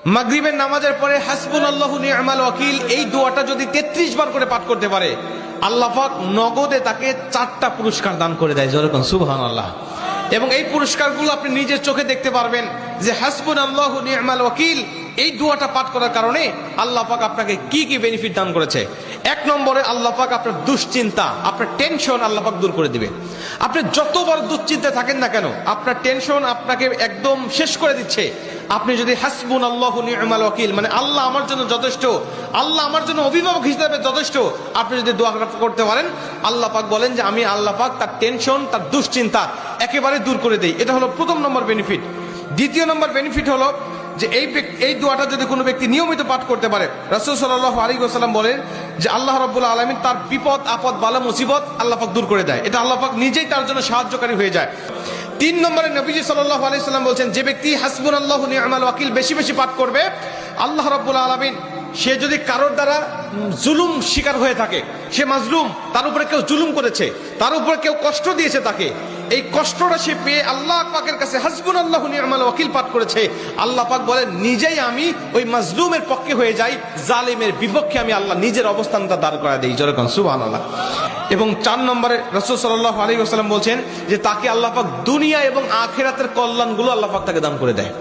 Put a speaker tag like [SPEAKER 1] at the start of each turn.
[SPEAKER 1] মাগরিবের নামাজের পরে হাসবুনাল্লাহু নি'মাল ওয়াকিল এই দোয়াটা যদি 33 বার করে পাঠ করতে পারে, আল্লাহ পাক নগদে তাকে 4টা পুরস্কার দান করে দেয়। জোরে কোন সুবহানাল্লাহ। এবং এই পুরস্কারগুলো আপনি নিজের চোখে দেখতে পারবেন যে হাসবুনাল্লাহু নি'মাল ওয়াকিল এই দোয়াটা পাঠ করার কারণে আল্লাহ পাক আপনাকে কি কি বেনিফিট দান করেছে। 1 নম্বরে আল্লাহ পাক আপনার দুশ্চিন্তা, আপনার টেনশন আল্লাহ পাক দূর করে দিবে। আপনি যত বড় দুশ্চিন্তায় থাকেন না কেন, আপনার টেনশন আপনাকে একদম শেষ করে দিচ্ছে। আপনি যদি হাসবুনাল্লাহু নি'মাল ওয়াকিল মানে আল্লাহ আমার জন্য যথেষ্ট, আল্লাহ আমার জন্য অভিভাবক হিসেবে যথেষ্ট, আপনি যদি দোয়া করতে পারেন, আল্লাহ পাক বলেন যে আমি আল্লাহ পাক তার টেনশন, তার দুশ্চিন্তা একেবারে দূর করে দেই। এটা হলো প্রথম নম্বর বেনিফিট। দ্বিতীয় নম্বর বেনিফিট হলো যে এই দোয়াটা যদি কোনো ব্যক্তি নিয়মিত পাঠ করতে পারে, রাসূল সাল্লাল্লাহু আলাইহি ওয়াসাল্লাম বলেন যে আল্লাহ রাব্বুল আলামিন তার বিপদ আপদ বালা মুসিবত আল্লাহ পাক দূর করে দেয়। এটা আল্লাহ পাক নিজেই তার জন্য সাহায্যকারী হয়ে যায়। 3 নম্বরে নবীজি সাল্লাল্লাহু আলাইহি ওয়াসাল্লাম বলছেন যে ব্যক্তি হাসবুনাল্লাহু নি'মাল ওয়াকিল বেশি বেশি পাঠ করবে, আল্লাহ রাব্বুল আলামিন সে যদি কারোর দ্বারা জুলুম শিকার হয়ে থাকে, সে মাজলুম, তার উপরে কেউ জুলুম করেছে, তার উপরে কেউ কষ্ট দিয়েছে, তাকে এই কষ্টটা সে পেয়ে আল্লাহ পাকের কাছে হাসবুনাল্লাহু নি'মাল ওয়াকিল পাঠ করেছে, আল্লাহ পাক বলেন নিজেই আমি ওই মাজলুমের পক্ষে হয়ে যাই, জালিমের বিপক্ষে আমি আল্লাহ নিজের অবস্থানটা দাঁড় করা দেই। জোরে কোন সুবহানাল্লাহ। এবং 4 নম্বরে রাসূল সাল্লাল্লাহু আলাইহি ওয়াসাল্লাম বলছেন যে তাকে আল্লাহ পাক দুনিয়া এবং আখিরাতের কল্যাণগুলো আল্লাহ পাক তাকে দান করে দেয়।